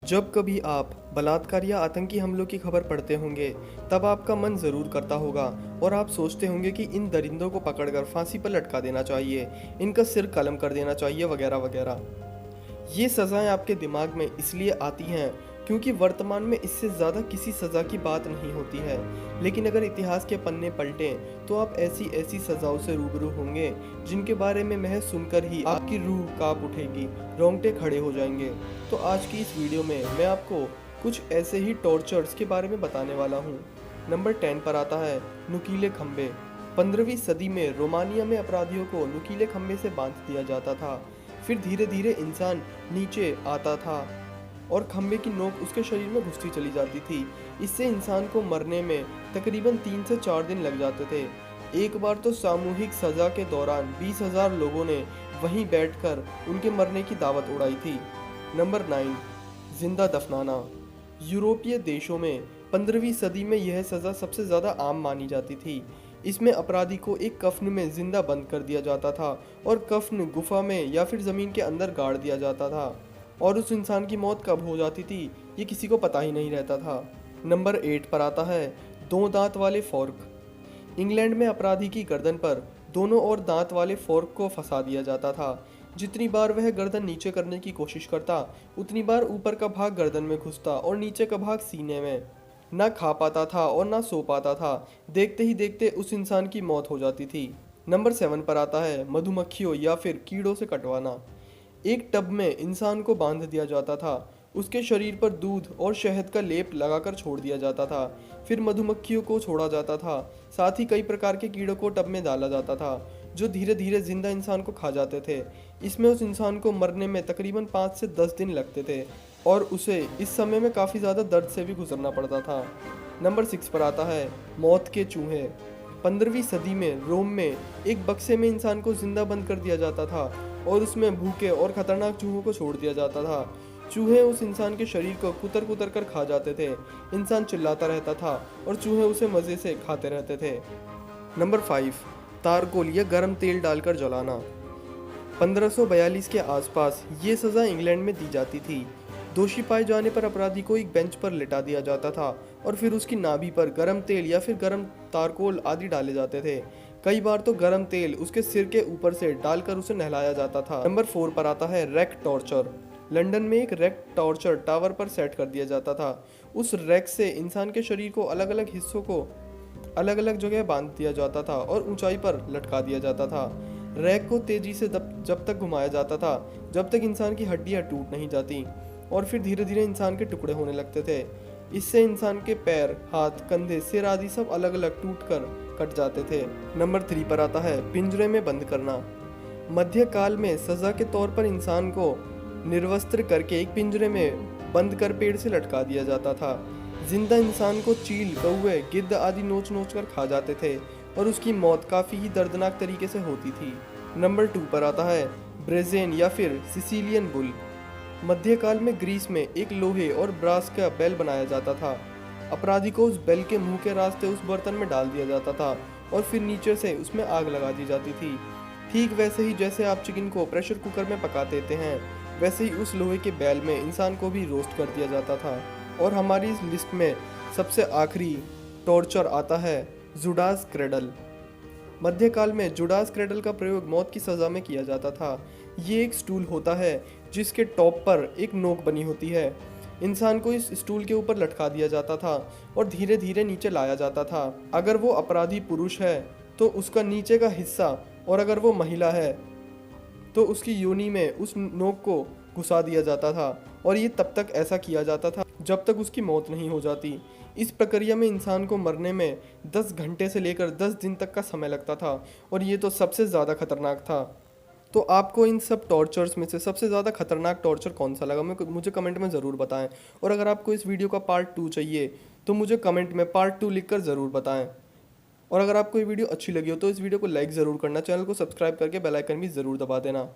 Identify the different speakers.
Speaker 1: जब कभी आप बलात्कार या आतंकी हमलों की खबर पढ़ते होंगे, तब आपका मन ज़रूर करता होगा और आप सोचते होंगे कि इन दरिंदों को पकड़कर फांसी पर लटका देना चाहिए, इनका सिर कलम कर देना चाहिए वगैरह वगैरह। ये सज़ाएं आपके दिमाग में इसलिए आती हैं क्योंकि वर्तमान में इससे ज़्यादा किसी सज़ा की बात नहीं होती है। लेकिन अगर इतिहास के पन्ने पलटें तो आप ऐसी ऐसी सज़ाओं से रूबरू होंगे जिनके बारे में महज सुनकर ही आपकी रूह कांप उठेगी, रोंगटे खड़े हो जाएंगे। तो आज की इस वीडियो में मैं आपको कुछ ऐसे ही टॉर्चर्स के बारे में बताने वाला हूँ। नंबर 10 पर आता है नुकीले खंबे। 15वीं सदी में रोमानिया में अपराधियों को नुकीले खंबे से बांध दिया जाता था। फिर धीरे धीरे इंसान नीचे आता था और खंबे की नोक उसके शरीर में घुसती चली जाती थी। इससे इंसान को मरने में तकरीबन 3 से 4 दिन लग जाते थे। एक बार तो सामूहिक सजा के दौरान 20,000 लोगों ने वहीं बैठकर उनके मरने की दावत उड़ाई थी। नंबर 9, जिंदा दफनाना। यूरोपीय देशों में 15वीं सदी में यह सज़ा सबसे ज़्यादा आम मानी जाती थी। इसमें अपराधी को एक कफन में जिंदा बंद कर दिया जाता था और कफन गुफा में या फिर ज़मीन के अंदर गाड़ दिया जाता था और उस इंसान की मौत कब हो जाती थी ये किसी को पता ही नहीं रहता था। नंबर 8 पर आता है दो दांत वाले फोर्क। इंग्लैंड में अपराधी की गर्दन पर दोनों ओर दांत वाले फोर्क को फंसा दिया जाता था। जितनी बार वह गर्दन नीचे करने की कोशिश करता, उतनी बार ऊपर का भाग गर्दन में घुसता और नीचे का भाग सीने में। ना खा पाता था और ना सो पाता था। देखते ही देखते उस इंसान की मौत हो जाती थी। नंबर 7 पर आता है मधुमक्खियों या फिर कीड़ों से कटवाना। एक टब में इंसान को बांध दिया जाता था। उसके शरीर पर दूध और शहद का लेप लगाकर छोड़ दिया जाता था। फिर मधुमक्खियों को छोड़ा जाता था। साथ ही कई प्रकार के कीड़ों को टब में डाला जाता था जो धीरे धीरे जिंदा इंसान को खा जाते थे। इसमें उस इंसान को मरने में तकरीबन 5 से 10 दिन लगते थे और उसे इस समय में काफ़ी ज़्यादा दर्द से भी गुजरना पड़ता था। नंबर 6 पर आता है मौत के चूहे। 15वीं सदी में रोम में एक बक्से में इंसान को जिंदा बंद कर दिया जाता था और उसमें भूखे और खतरनाक चूहों को छोड़ दिया जाता था। चूहे उस इंसान के शरीर को कुतर कुतर कर खा जाते थे। इंसान चिल्लाता रहता था और चूहे उसे मज़े से खाते रहते थे। नंबर 5, तारकोल या गर्म तेल डालकर जलाना। 1542 के आसपास ये सज़ा इंग्लैंड में दी जाती थी। दोषी पाए जाने पर अपराधी को एक बेंच पर लिटा दिया जाता था और फिर उसकी नाभि पर गर्म तेल या फिर गर्म तारकोल आदि डाले जाते थे। कई बार तो गर्म तेल उसके सिर के ऊपर से डालकर उसे नहलाया जाता था। नंबर 4 पर आता है रैक टॉर्चर। लंदन में एक रैक टॉर्चर टावर पर सेट कर दिया जाता था। उस रैक से इंसान के शरीर को अलग अलग हिस्सों को अलग अलग जगह बांध दिया जाता था और ऊंचाई पर लटका दिया जाता था। रैक को तेजी से जब तक घुमाया जाता था जब तक इंसान की हड्डियां टूट नहीं जाती और फिर धीरे धीरे इंसान के टुकड़े होने लगते थे। इससे इंसान के पैर, हाथ, कंधे, सिर आदि सब अलग अलग टूट कर कट जाते थे। नंबर 3 पर आता है पिंजरे में बंद करना। मध्यकाल में सजा के तौर पर इंसान को निर्वस्त्र करके एक पिंजरे में बंद कर पेड़ से लटका दिया जाता था। जिंदा इंसान को चील, कौवे, गिद्ध आदि नोच नोच कर खा जाते थे और उसकी मौत काफ़ी ही दर्दनाक तरीके से होती थी। नंबर 2 पर आता है ब्रेजेन या फिर सिसिलियन बुल। मध्यकाल में ग्रीस में एक लोहे और ब्रास का बेल बनाया जाता था। अपराधी को उस बेल के मुंह के रास्ते उस बर्तन में डाल दिया जाता था और फिर नीचे से उसमें आग लगा दी जाती थी। ठीक वैसे ही जैसे आप चिकन को प्रेशर कुकर में पका देते हैं, वैसे ही उस लोहे के बैल में इंसान को भी रोस्ट कर दिया जाता था। और हमारी इस लिस्ट में सबसे आखिरी टॉर्चर आता है जुडास क्रेडल। मध्यकाल में जुडास क्रेडल का प्रयोग मौत की सज़ा में किया जाता था। ये एक स्टूल होता है जिसके टॉप पर एक नोक बनी होती है। इंसान को इस स्टूल के ऊपर लटका दिया जाता था और धीरे धीरे नीचे लाया जाता था। अगर वो अपराधी पुरुष है तो उसका नीचे का हिस्सा, और अगर वो महिला है तो उसकी योनि में उस नोक को घुसा दिया जाता था और ये तब तक ऐसा किया जाता था जब तक उसकी मौत नहीं हो जाती। इस प्रक्रिया में इंसान को मरने में 10 घंटे से लेकर 10 दिन तक का समय लगता था और ये तो सबसे ज़्यादा खतरनाक था। तो आपको इन सब टॉर्चर्स में से सबसे ज़्यादा खतरनाक टॉर्चर कौन सा लगा, मुझे कमेंट में ज़रूर बताएं। और अगर आपको इस वीडियो का पार्ट 2 चाहिए तो मुझे कमेंट में पार्ट 2 लिखकर ज़रूर बताएं। और अगर आपको ये वीडियो अच्छी लगी हो तो इस वीडियो को लाइक ज़रूर करना, चैनल को सब्सक्राइब करके बेल आइकन भी ज़रूर दबा देना।